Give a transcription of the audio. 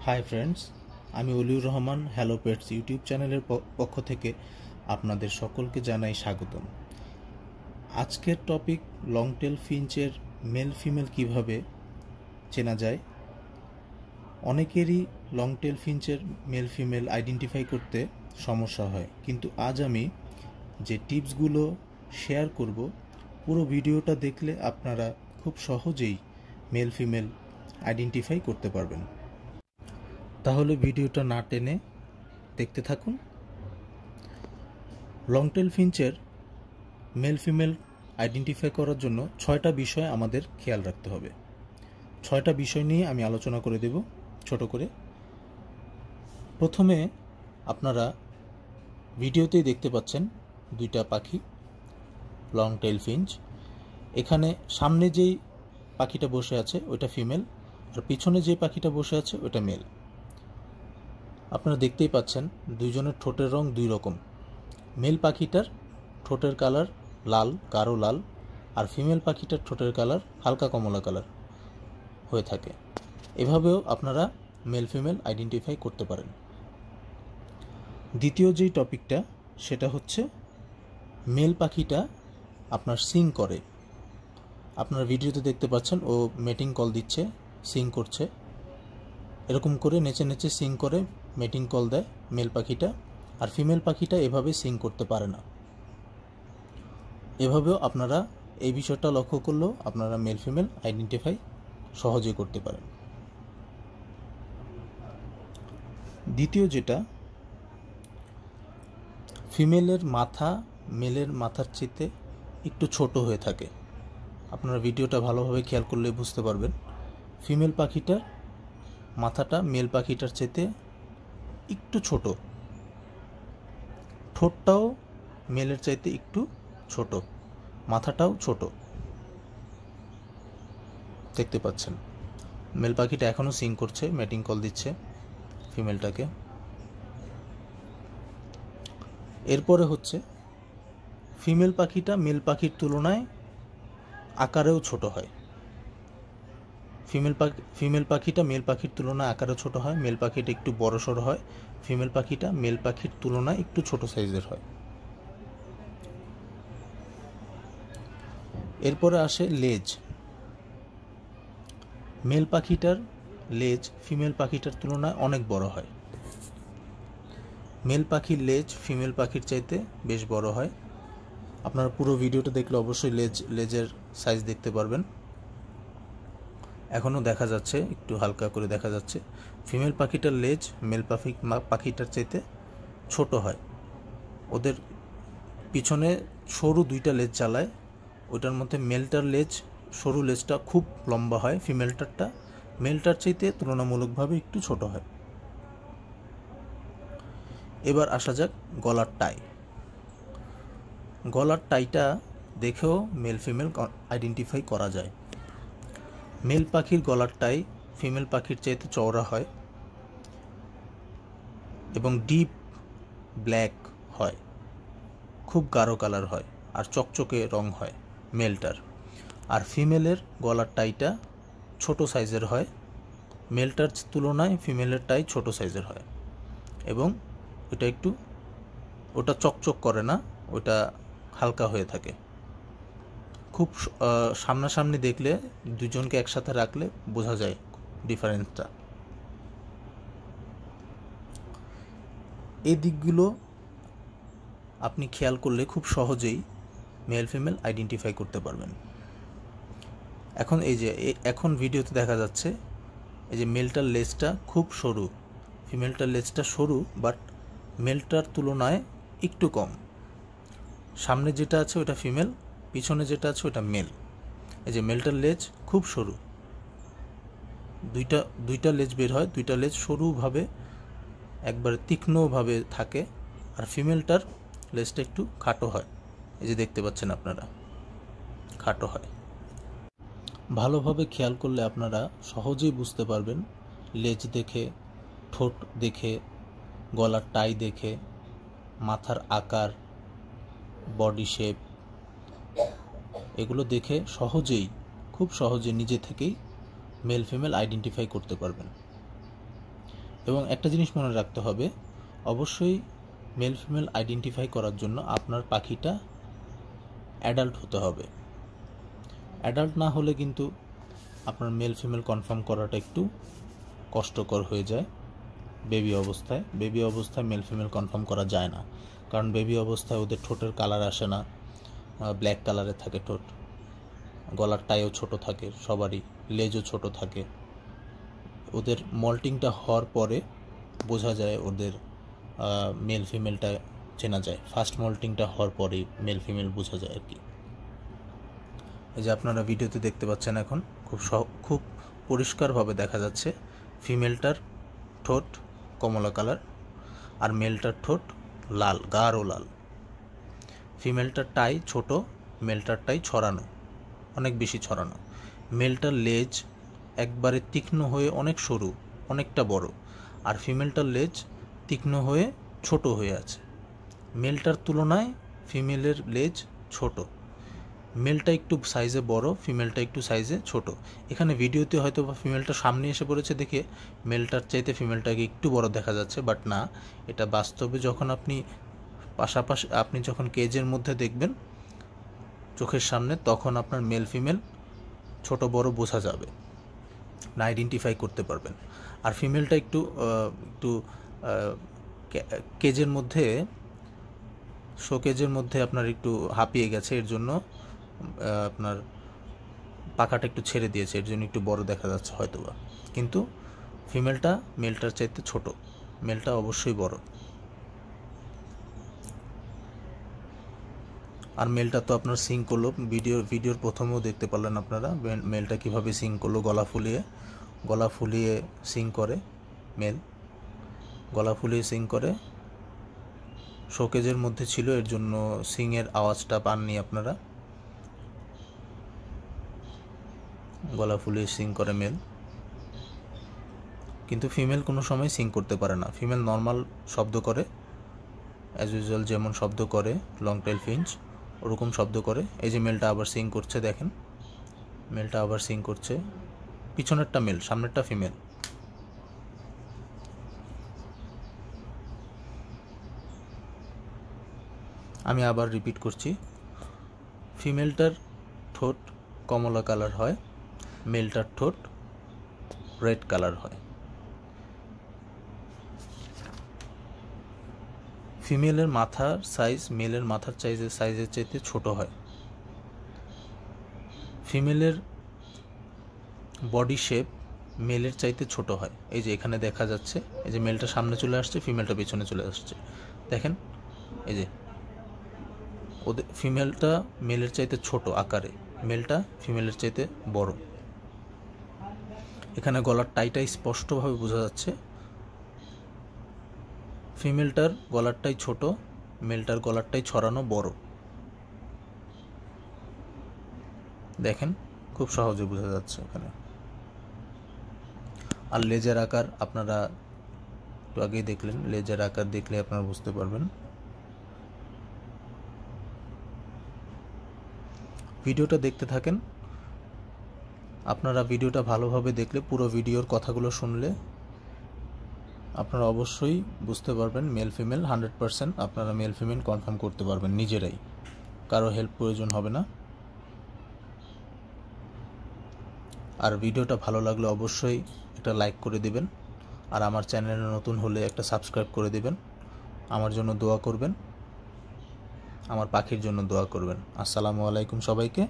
Hi friends, আমি Oliur Rahman hello pets YouTube চ্যানেলের পক্ষ থেকে আপনাদের সকলকে জানাই স্বাগতম। আজকের টপিক লংটেল ফিঞ্চের মেল ফিমেল কিভাবে চেনা যায়। অনেকেরই লংটেল ফিঞ্চের মেল ফিমেল আইডেন্টিফাই করতে সমস্যা হয়, কিন্তু আজ আমি যে টিপসগুলো শেয়ার করব, পুরো ভিডিওটা দেখলে আপনারা খুব সহজেই মেল ফিমেল আইডেন্টিফাই করতে পারবেন। তাহলে ভিডিওটা না টেনে দেখতে থাকুন। লংটেল ফিঞ্চের মেল ফিমেল আইডেন্টিফাই করার জন্য 6টা বিষয় আমাদের খেয়াল রাখতে হবে। 6টা বিষয় নিয়ে আমি আলোচনা করে দেব ছোট করে। প্রথমে আপনারা ভিডিওতেই দেখতে পাচ্ছেন দুইটা পাখি, লংটেল ফিঞ্চ। এখানে সামনে যেই পাখিটা বসে আছে ওইটা ফিমেল, আর পিছনে যে পাখিটা বসে আছে ওইটা মেল। আপনারা দেখতেই পাচ্ছেন দুইজনের ঠোঁটের রং দুই রকম। মেল পাখিটার ঠোঁটের কালার লাল, গাঢ় লাল, আর ফিমেল পাখিটার ঠোঁটের কালার হালকা কমলা কালার হয়ে থাকে। এভাবেও আপনারা মেল ফিমেল আইডেন্টিফাই করতে পারেন। দ্বিতীয় যেই টপিকটা সেটা হচ্ছে মেল পাখিটা আপনার সিং করে। আপনারা ভিডিওতে দেখতে পাচ্ছেন ও মেটিং কল দিচ্ছে, সিং করছে, এরকম করে নেচে নেচে সিং করে মেটিং কল দেয় মেল পাখিটা। আর ফিমেল পাখিটা এভাবে সিং করতে পারে না। এভাবেও আপনারা এই বিষয়টা লক্ষ্য করলেও আপনারা মেল ফিমেল আইডেন্টিফাই সহজে করতে পারেন। দ্বিতীয় যেটা, ফিমেলের মাথা মেলের মাথার চেয়ে একটু ছোট হয়ে থাকে। আপনারা ভিডিওটা ভালোভাবে খেয়াল করলে বুঝতে পারবেন। ফিমেল পাখিটার মাথাটা মেল পাখিটার চেয়ে একটু ছোট, ঠোঁটটাও মেলের চাইতে একটু ছোট, মাথাটাও ছোট। দেখতে পাচ্ছেন মেল পাখিটা এখনও সিং করছে, মেটিং কল দিচ্ছে ফিমেলটাকে। এরপরে হচ্ছে ফিমেল পাখিটা মেল পাখির তুলনায় আকারেও ছোট হয়। ফিমেল পাখিটা মেল পাখির তুলনায় আকারে ছোট হয়, মেল পাখিটা একটু বড় সড়ো হয়, ফিমেল পাখিটা মেল পাখির তুলনায় একটু ছোট সাইজের হয়। এরপরে আসে লেজ। মেল পাখিটার লেজ ফিমেল পাখিটার তুলনায় অনেক বড় হয়। মেল পাখির লেজ ফিমেল পাখির চাইতে বেশ বড় হয়। আপনারা পুরো ভিডিওটা দেখলে অবশ্যই লেজের সাইজ দেখতে পারবেন। এখনও দেখা যাচ্ছে, একটু হালকা করে দেখা যাচ্ছে। ফিমেল পাখিটার লেজ মেল পাখিটার চাইতে ছোট হয়। ওদের পিছনে সরু দুইটা লেজ চালায়, ওইটার মধ্যে মেলটার লেজ সরু লেজটা খুব লম্বা হয়, ফিমেলটারটা মেলটার চাইতে তুলনামূলকভাবে একটু ছোট হয়। এবার আসা যাক গলার টাই। গলার টাইটা দেখেও মেল ফিমেল আইডেন্টিফাই করা যায়। মেল পাখির গলার টাই ফিমেল পাখির চাইতে চওড়া হয় এবং ডিপ ব্ল্যাক হয়, খুব গাঢ় কালার হয়, আর চকচকে রং হয় মেলটার। আর ফিমেলের গলার টাইটা ছোট সাইজের হয়, মেলটার তুলনায় ফিমেলের টাই ছোট সাইজের হয় এবং ওটা চকচক করে না, ওটা হালকা হয়ে থাকে। খুব সামনাসামনি দেখলে দুজনকে একসাথে রাখলে বোঝা যায় ডিফারেন্সটা। এই দিকগুলো আপনি খেয়াল করলে খুব সহজেই মেল ফিমেল আইডেন্টিফাই করতে পারবেন। এখন ভিডিওতে দেখা যাচ্ছে এই যে মেলটার লেজটা খুব সরু, ফিমেলটার লেজটা সরু, বাট মেলটার তুলনায় একটু কম। সামনে যেটা আছে ওটা ফিমেল, পিছনে যেটা আছে ওটা মেল। এই যে মেলটার লেজ খুব সরু, দুইটা লেজ বের হয়, দুইটা লেজ সরুভাবে একবারে তীক্ষ্ণভাবে থাকে, আর ফিমেলটার লেজটা একটু খাটো হয়। এই যে দেখতে পাচ্ছেন আপনারা, খাটো হয়। ভালোভাবে খেয়াল করলে আপনারা সহজেই বুঝতে পারবেন, লেজ দেখে, ঠোঁট দেখে, গলার টাই দেখে, মাথার আকার, বডি শেপ, এগুলো দেখে খুব সহজে নিজে থেকেই মেল ফিমেল আইডেন্টিফাই করতে পারবেন। এবং একটা জিনিস মনে রাখতে হবে, অবশ্যই মেল ফিমেল আইডেন্টিফাই করার জন্য আপনার পাখিটা অ্যাডাল্ট হতে হবে। অ্যাডাল্ট না হলে কিন্তু আপনার মেল ফিমেল কনফার্ম করাটা একটু কষ্টকর হয়ে যায়। বেবি অবস্থায় মেল ফিমেল কনফার্ম করা যায় না, কারণ বেবি অবস্থায় ওদের ঠোঁটের কালার আসে না, ব্ল্যাক কালারের থাকে ঠোঁট, গলার টাইও ছোট থাকে, সবারই লেজও ছোট থাকে। ওদের মল্টিংটা হওয়ার পরে বোঝা যায়, ওদের মেল ফিমেলটা চেনা যায়। ফার্স্ট মল্টিংটা হওয়ার পরেই মেল ফিমেল বোঝা যায় আর কি। এই যে আপনারা ভিডিওতে দেখতে পাচ্ছেন, এখন খুব পরিষ্কারভাবে দেখা যাচ্ছে ফিমেলটার ঠোঁট কমলা কালার আর মেলটার ঠোঁট লাল, গাঢ় লাল। ফিমেলটার টাই ছোট, মেলটার টাই ছড়ানো, অনেক বেশি ছড়ানো। মেলটার লেজ একবারে তীক্ষ্ণ হয়ে অনেক সরু, অনেকটা বড়, আর ফিমেলটার লেজ তীক্ষ্ণ হয়ে ছোট হয়ে আছে। মেলটার তুলনায় ফিমেলের লেজ ছোট, মেলটা একটু সাইজে বড়, ফিমেলটা একটু সাইজে ছোট। এখানে ভিডিওতে হয়তো বা ফিমেলটা সামনে এসে পড়েছে দেখে মেলটার চাইতে ফিমেলটাকে একটু বড় দেখা যাচ্ছে, বাট না, এটা বাস্তবে যখন আপনি পাশাপাশি যখন কেজের মধ্যে দেখবেন চোখের সামনে, তখন আপনার মেল ফিমেল ছোট বড় বোঝা যাবে না, আইডেন্টিফাই করতে পারবেন। আর ফিমেলটা একটু কেজের মধ্যে, শোকেজের মধ্যে আপনার একটু হাঁপিয়ে গেছে, এর জন্য আপনার পাখাটা একটু ছেড়ে দিয়েছে, এর জন্য একটু বড় দেখা যাচ্ছে হয়তোবা, কিন্তু ফিমেলটা মেলটার চাইতে ছোট, মেলটা অবশ্যই বড়। আর মেলটা তো আপনার সিং করলো, ভিডিওর প্রথমেও দেখতে পারলেন আপনারা মেলটা কিভাবে সিং করলো, গলা ফুলিয়ে সিং করে। মেল গলা ফুলিয়ে সিং করে, শোকেজের মধ্যে ছিল, এর জন্য সিংয়ের আওয়াজটা পাননি আপনারা। গলা ফুলিয়ে সিং করে মেল, কিন্তু ফিমেল কোনো সময় সিং করতে পারে না। ফিমেল নর্মাল শব্দ করে, অ্যাজ ইউজুয়াল যেমন শব্দ করে লং টেল ফিঞ্চ, ওরকম শব্দ করে। এই যে মেলটা আবার সিং করছে, দেখেন মেলটা আবার সিং করছে। পিছনেরটা মেল, সামনেরটা ফিমেল। আমি আবার রিপিট করছি, ফিমেলটার ঠোঁট কমলা কালার হয়, মেলটার ঠোঁট রেড কালার হয়। ফিমেলের মাথার সাইজ মেলের মাথার সাইজের চাইতে ছোট হয়। ফিমেলের বডি শেপ মেলের চাইতে ছোট হয়। এই যে এখানে দেখা যাচ্ছে, এই যে মেলটা সামনে চলে আসছে, ফিমেলটা পিছনে চলে আসছে, দেখেন। এই যে ওদের ফিমেলটা মেলের চাইতে ছোট আকারে, মেলটা ফিমেলের চাইতে বড়। এখানে গলার টাইটাই স্পষ্টভাবে বোঝা যাচ্ছে, ফিমেলটার গলারটাই ছোট, মেলটার গলারটাই ছড়ানো বড়। দেখেন খুব সহজে বোঝা যাচ্ছে এখানে। আর লেজের আকার আপনারা একটু আগেই দেখলেন, লেজের আকার দেখলে আপনারা বুঝতে পারবেন। ভিডিওটা দেখতে থাকেন। আপনারা ভিডিওটা ভালোভাবে দেখলে, পুরো ভিডিওর কথাগুলো শুনলে আপনারা অবশ্যই বুঝতে পারবেন মেল ফিমেল 100% আপনারা মেল ফিমেল কনফার্ম করতে পারবেন নিজেরাই, কারো হেল্প প্রয়োজন হবে না। আর ভিডিওটা ভালো লাগলে অবশ্যই একটা লাইক করে দিবেন, আর আমার চ্যানেলে নতুন হলে একটা সাবস্ক্রাইব করে দিবেন। আমার জন্য দোয়া করবেন, আমার পাখির জন্য দোয়া করবেন। আসসালামু আলাইকুম সবাইকে।